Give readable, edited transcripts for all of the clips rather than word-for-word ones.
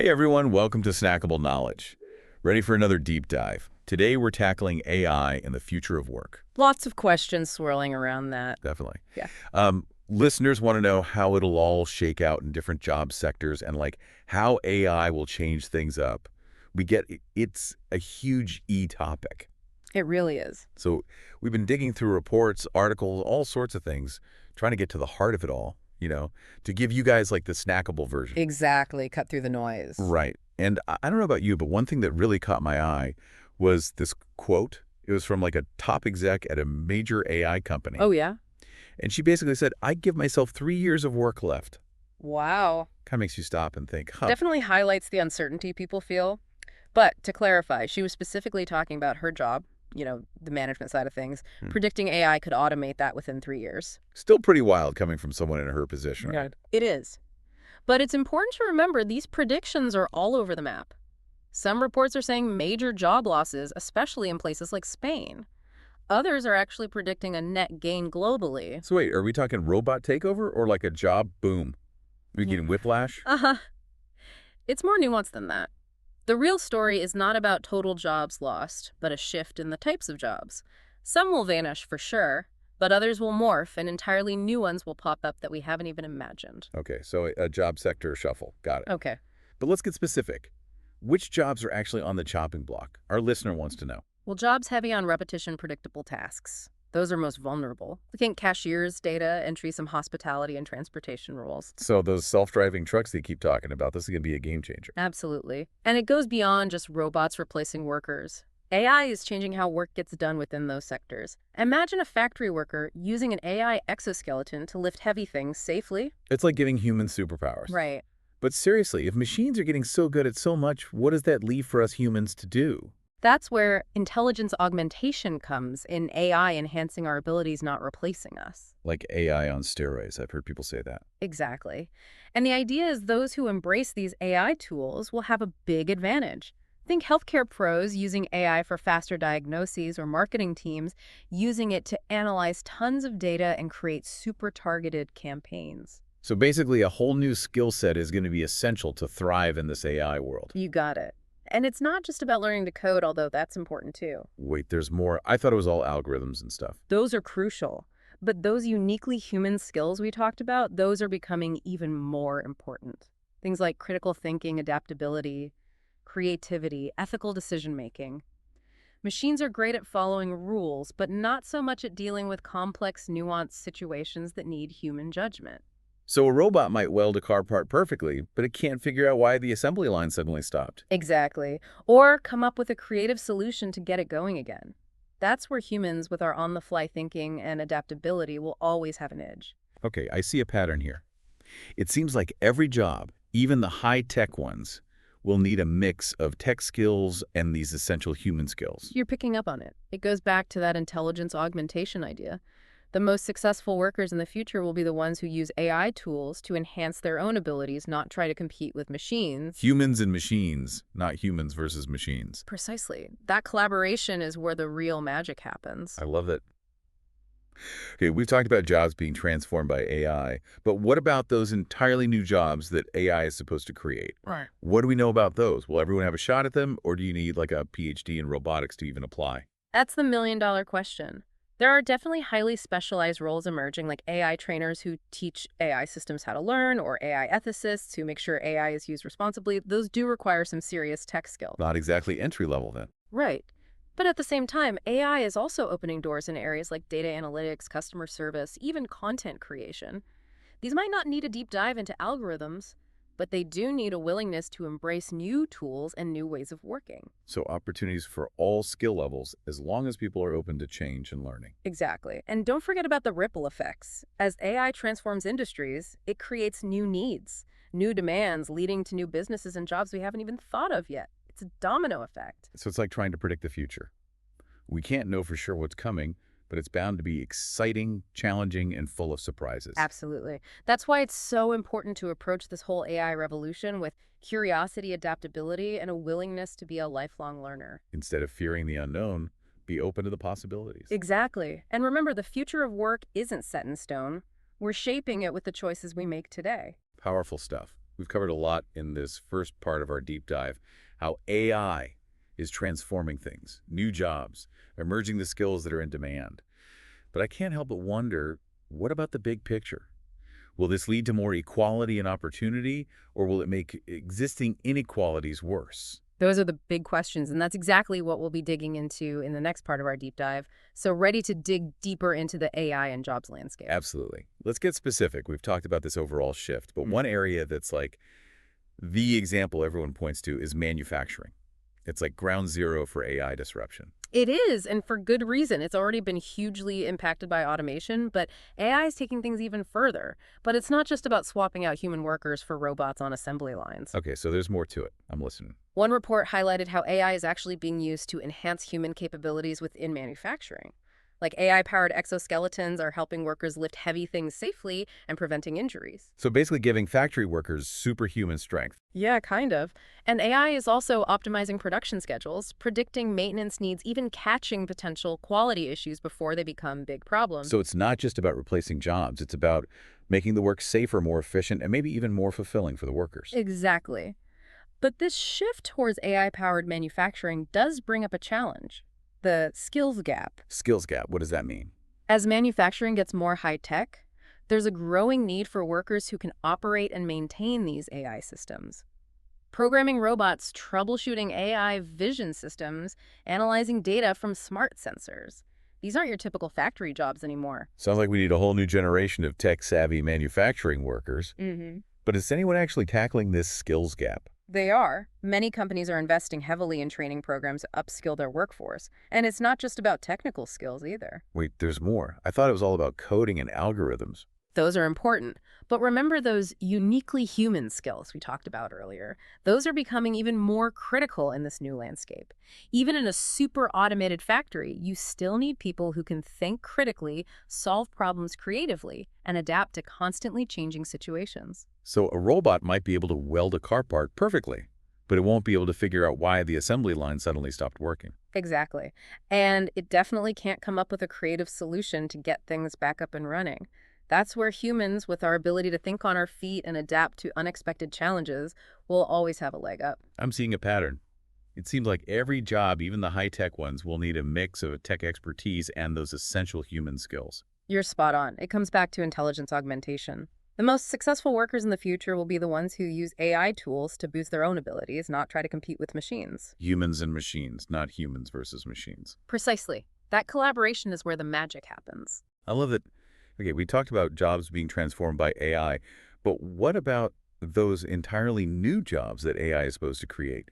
Hey everyone, welcome to Snackable Knowledge. Ready for another deep dive? Today we're tackling AI and the future of work. Lots of questions swirling around that. Definitely. Yeah. Listeners want to know how it'll all shake out in different job sectors and how AI will change things up. We get it's a huge topic. It really is. So we've been digging through reports, articles, all sorts of things, trying to get to the heart of it all, to give you guys the snackable version. Exactly. Cut through the noise. Right. And I don't know about you, but one thing that really caught my eye was this quote. It was from a top exec at a major AI company. Oh, yeah? And she basically said, I give myself 3 years of work left. Wow. Kind of makes you stop and think, huh? Definitely highlights the uncertainty people feel. But to clarify, she was specifically talking about her job, the management side of things, predicting AI could automate that within 3 years. Still pretty wild coming from someone in her position, right? It is. But it's important to remember these predictions are all over the map. Some reports are saying major job losses, especially in places like Spain. Others are actually predicting a net gain globally. So wait, are we talking robot takeover or like a job boom? We getting whiplash? Uh-huh. It's more nuanced than that. The real story is not about total jobs lost, but a shift in the types of jobs. Some will vanish for sure, but others will morph and entirely new ones will pop up that we haven't even imagined. Okay, so a job sector shuffle. Got it. Okay. But let's get specific. Which jobs are actually on the chopping block? Our listener wants to know. Well, jobs heavy on repetition, predictable tasks. Those are most vulnerable. Think cashiers, data entry, some hospitality and transportation roles. So those self-driving trucks they keep talking about, this is going to be a game changer. Absolutely. And it goes beyond just robots replacing workers. AI is changing how work gets done within those sectors. Imagine a factory worker using an AI exoskeleton to lift heavy things safely. It's like giving humans superpowers. Right. But seriously, if machines are getting so good at so much, what does that leave for us humans to do? That's where intelligence augmentation comes in, AI enhancing our abilities, not replacing us. Like AI on steroids. I've heard people say that. Exactly. And the idea is those who embrace these AI tools will have a big advantage. Think healthcare pros using AI for faster diagnoses or marketing teams using it to analyze tons of data and create super targeted campaigns. So basically, a whole new skill set is going to be essential to thrive in this AI world. You got it. And it's not just about learning to code, although that's important too. Wait, there's more. I thought it was all algorithms and stuff. Those are crucial. But those uniquely human skills we talked about, those are becoming even more important. Things like critical thinking, adaptability, creativity, ethical decision-making. Machines are great at following rules, but not so much at dealing with complex, nuanced situations that need human judgment. So a robot might weld a car part perfectly, but it can't figure out why the assembly line suddenly stopped. Exactly. Or come up with a creative solution to get it going again. That's where humans, with our on-the-fly thinking and adaptability, will always have an edge. Okay, I see a pattern here. It seems like every job, even the high-tech ones, will need a mix of tech skills and these essential human skills. You're picking up on it. It goes back to that intelligence augmentation idea. The most successful workers in the future will be the ones who use AI tools to enhance their own abilities, not try to compete with machines. Humans and machines, not humans versus machines. Precisely. That collaboration is where the real magic happens. I love that. Okay, we've talked about jobs being transformed by AI, but what about those entirely new jobs that AI is supposed to create? Right. What do we know about those? Will everyone have a shot at them, or do you need a PhD in robotics to even apply? That's the million-dollar question. There are definitely highly specialized roles emerging, like AI trainers who teach AI systems how to learn, or AI ethicists who make sure AI is used responsibly. Those do require some serious tech skill. Not exactly entry level then. Right. But at the same time, AI is also opening doors in areas like data analytics, customer service, even content creation. These might not need a deep dive into algorithms, but they do need a willingness to embrace new tools and new ways of working. So opportunities for all skill levels as long as people are open to change and learning. Exactly. And don't forget about the ripple effects. As AI transforms industries, it creates new needs, new demands, leading to new businesses and jobs we haven't even thought of yet. It's a domino effect. So it's like trying to predict the future. We can't know for sure what's coming, but it's bound to be exciting, challenging, and full of surprises. Absolutely. That's why it's so important to approach this whole AI revolution with curiosity, adaptability, and a willingness to be a lifelong learner. Instead of fearing the unknown, be open to the possibilities. Exactly. And remember, the future of work isn't set in stone. We're shaping it with the choices we make today. Powerful stuff. We've covered a lot in this first part of our deep dive, how AI is transforming things, new jobs, emerging the skills that are in demand. But I can't help but wonder, what about the big picture? Will this lead to more equality and opportunity, or will it make existing inequalities worse? Those are the big questions, and that's exactly what we'll be digging into in the next part of our deep dive. So ready to dig deeper into the AI and jobs landscape. Absolutely. Let's get specific. We've talked about this overall shift, but one area that's like the example everyone points to is manufacturing. It's like ground zero for AI disruption. It is, and for good reason. It's already been hugely impacted by automation, but AI is taking things even further. But it's not just about swapping out human workers for robots on assembly lines. Okay, so there's more to it. I'm listening. One report highlighted how AI is actually being used to enhance human capabilities within manufacturing. Like AI-powered exoskeletons are helping workers lift heavy things safely and preventing injuries. So basically giving factory workers superhuman strength. Yeah, kind of. And AI is also optimizing production schedules, predicting maintenance needs, even catching potential quality issues before they become big problems. So it's not just about replacing jobs. It's about making the work safer, more efficient, and maybe even more fulfilling for the workers. Exactly. But this shift towards AI-powered manufacturing does bring up a challenge: the skills gap. Skills gap, what does that mean? As manufacturing gets more high-tech, there's a growing need for workers who can operate and maintain these AI systems. Programming robots, troubleshooting AI vision systems, analyzing data from smart sensors. These aren't your typical factory jobs anymore. Sounds like we need a whole new generation of tech-savvy manufacturing workers. Mm-hmm. But is anyone actually tackling this skills gap? They are. Many companies are investing heavily in training programs to upskill their workforce. And it's not just about technical skills either. Wait, there's more. I thought it was all about coding and algorithms. Those are important. But remember those uniquely human skills we talked about earlier. Those are becoming even more critical in this new landscape. Even in a super automated factory, you still need people who can think critically, solve problems creatively, and adapt to constantly changing situations. So a robot might be able to weld a car part perfectly, but it won't be able to figure out why the assembly line suddenly stopped working. Exactly. And it definitely can't come up with a creative solution to get things back up and running. That's where humans, with our ability to think on our feet and adapt to unexpected challenges, will always have a leg up. I'm seeing a pattern. It seems like every job, even the high-tech ones, will need a mix of tech expertise and those essential human skills. You're spot on. It comes back to intelligence augmentation. The most successful workers in the future will be the ones who use AI tools to boost their own abilities, not try to compete with machines. Humans and machines, not humans versus machines. Precisely. That collaboration is where the magic happens. I love that. Okay, we talked about jobs being transformed by AI, but what about those entirely new jobs that AI is supposed to create?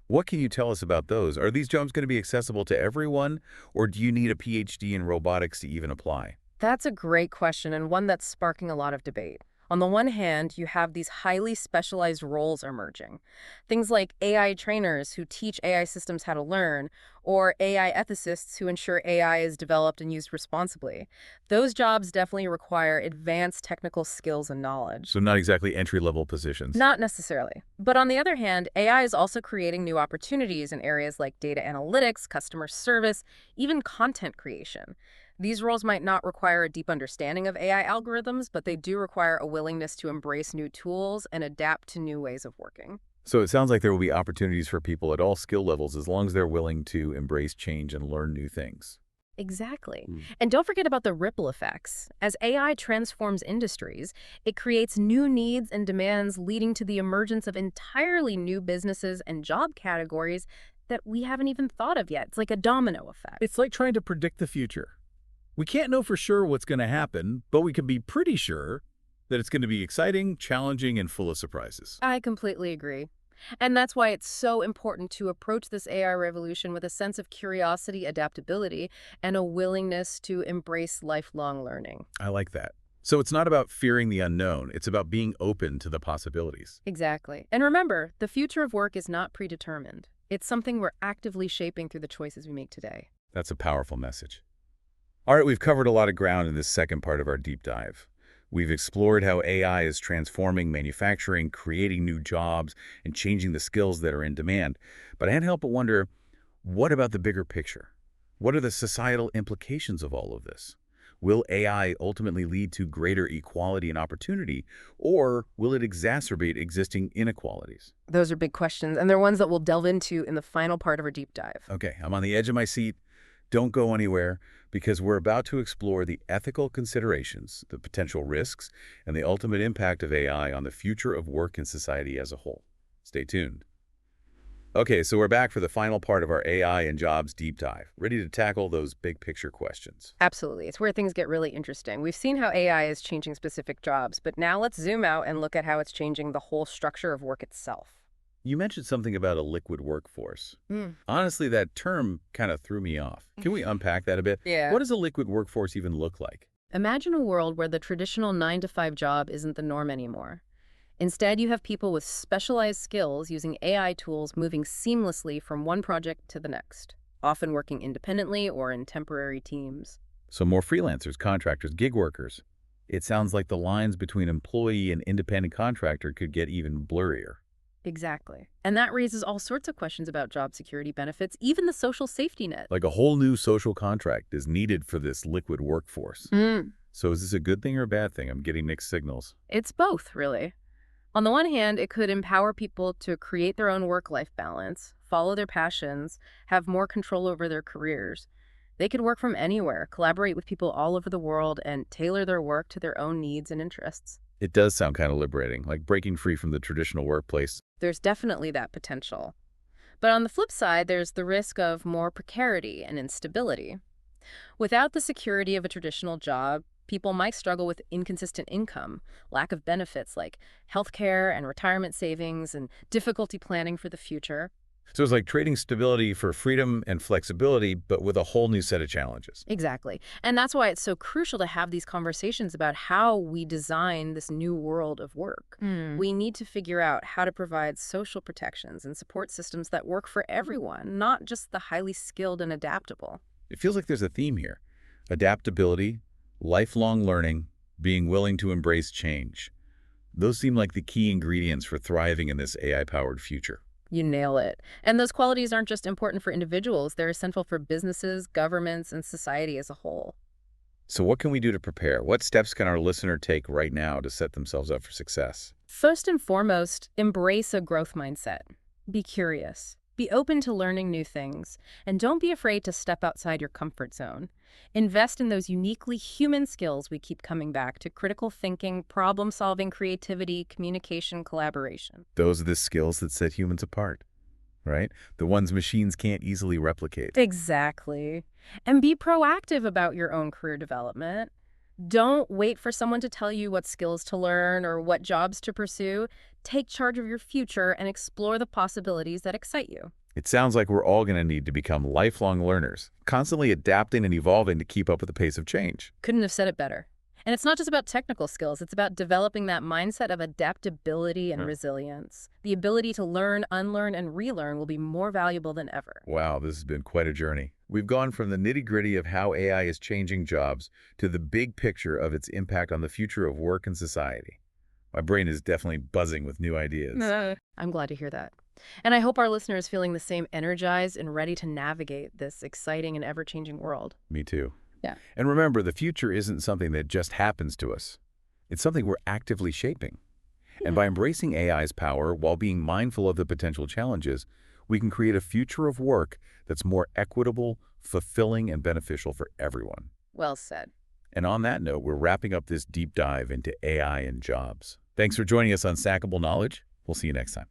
What can you tell us about those? Are these jobs going to be accessible to everyone, or do you need a PhD in robotics to even apply? That's a great question, and one that's sparking a lot of debate. On the one hand, you have these highly specialized roles emerging. Things like AI trainers who teach AI systems how to learn, or AI ethicists who ensure AI is developed and used responsibly. Those jobs definitely require advanced technical skills and knowledge. So not exactly entry-level positions. Not necessarily. But on the other hand, AI is also creating new opportunities in areas like data analytics, customer service, even content creation. These roles might not require a deep understanding of AI algorithms, but they do require a willingness to embrace new tools and adapt to new ways of working. So it sounds like there will be opportunities for people at all skill levels as long as they're willing to embrace change and learn new things. Exactly. Hmm. And don't forget about the ripple effects. As AI transforms industries, it creates new needs and demands, leading to the emergence of entirely new businesses and job categories that we haven't even thought of yet. It's like a domino effect. It's like trying to predict the future. We can't know for sure what's going to happen, but we can be pretty sure that it's going to be exciting, challenging, and full of surprises. I completely agree. And that's why it's so important to approach this AI revolution with a sense of curiosity, adaptability, and a willingness to embrace lifelong learning. I like that. So it's not about fearing the unknown. It's about being open to the possibilities. Exactly. And remember, the future of work is not predetermined. It's something we're actively shaping through the choices we make today. That's a powerful message. All right, we've covered a lot of ground in this second part of our deep dive. We've explored how AI is transforming manufacturing, creating new jobs, and changing the skills that are in demand. But I can't help but wonder, what about the bigger picture? What are the societal implications of all of this? Will AI ultimately lead to greater equality and opportunity, or will it exacerbate existing inequalities? Those are big questions, and they're ones that we'll delve into in the final part of our deep dive. Okay, I'm on the edge of my seat. Don't go anywhere, because we're about to explore the ethical considerations, the potential risks, and the ultimate impact of AI on the future of work and society as a whole. Stay tuned. Okay, so we're back for the final part of our AI and jobs deep dive, ready to tackle those big picture questions. Absolutely. It's where things get really interesting. We've seen how AI is changing specific jobs, but now let's zoom out and look at how it's changing the whole structure of work itself. You mentioned something about a liquid workforce. Mm. Honestly, that term kind of threw me off. Can we unpack that a bit? Yeah. What does a liquid workforce even look like? Imagine a world where the traditional 9 to 5 job isn't the norm anymore. Instead, you have people with specialized skills using AI tools moving seamlessly from one project to the next, often working independently or in temporary teams. So more freelancers, contractors, gig workers. It sounds like the lines between employee and independent contractor could get even blurrier. Exactly. And that raises all sorts of questions about job security benefits, even the social safety net. Like a whole new social contract is needed for this liquid workforce. So is this a good thing or a bad thing? I'm getting mixed signals. It's both, really. On the one hand, it could empower people to create their own work-life balance, follow their passions, have more control over their careers. They could work from anywhere, collaborate with people all over the world, and tailor their work to their own needs and interests. It does sound kind of liberating, like breaking free from the traditional workplace. There's definitely that potential. But on the flip side, there's the risk of more precarity and instability. Without the security of a traditional job, people might struggle with inconsistent income, lack of benefits like healthcare and retirement savings, and difficulty planning for the future. So it's like trading stability for freedom and flexibility, but with a whole new set of challenges. Exactly. And that's why it's so crucial to have these conversations about how we design this new world of work. We need to figure out how to provide social protections and support systems that work for everyone, not just the highly skilled and adaptable. It feels like there's a theme here. Adaptability, lifelong learning, being willing to embrace change. Those seem like the key ingredients for thriving in this AI-powered future. You nail it. And those qualities aren't just important for individuals, they're essential for businesses, governments, and society as a whole. So what can we do to prepare? What steps can our listener take right now to set themselves up for success? First and foremost, embrace a growth mindset. Be curious. Be open to learning new things, and don't be afraid to step outside your comfort zone. Invest in those uniquely human skills we keep coming back to: critical thinking, problem-solving, creativity, communication, collaboration. Those are the skills that set humans apart, right? The ones machines can't easily replicate. Exactly. And be proactive about your own career development. Don't wait for someone to tell you what skills to learn or what jobs to pursue. Take charge of your future and explore the possibilities that excite you. It sounds like we're all going to need to become lifelong learners, constantly adapting and evolving to keep up with the pace of change. Couldn't have said it better. And it's not just about technical skills, it's about developing that mindset of adaptability and resilience. The ability to learn, unlearn, and relearn will be more valuable than ever. Wow, this has been quite a journey. We've gone from the nitty-gritty of how AI is changing jobs to the big picture of its impact on the future of work and society. My brain is definitely buzzing with new ideas. I'm glad to hear that. And I hope our listeners feeling the same, energized and ready to navigate this exciting and ever-changing world. Me too. Yeah. And remember, the future isn't something that just happens to us. It's something we're actively shaping. And by embracing AI's power while being mindful of the potential challenges, we can create a future of work that's more equitable, fulfilling, and beneficial for everyone. Well said. And on that note, we're wrapping up this deep dive into AI and jobs. Thanks for joining us on Snackable Knowledge. We'll see you next time.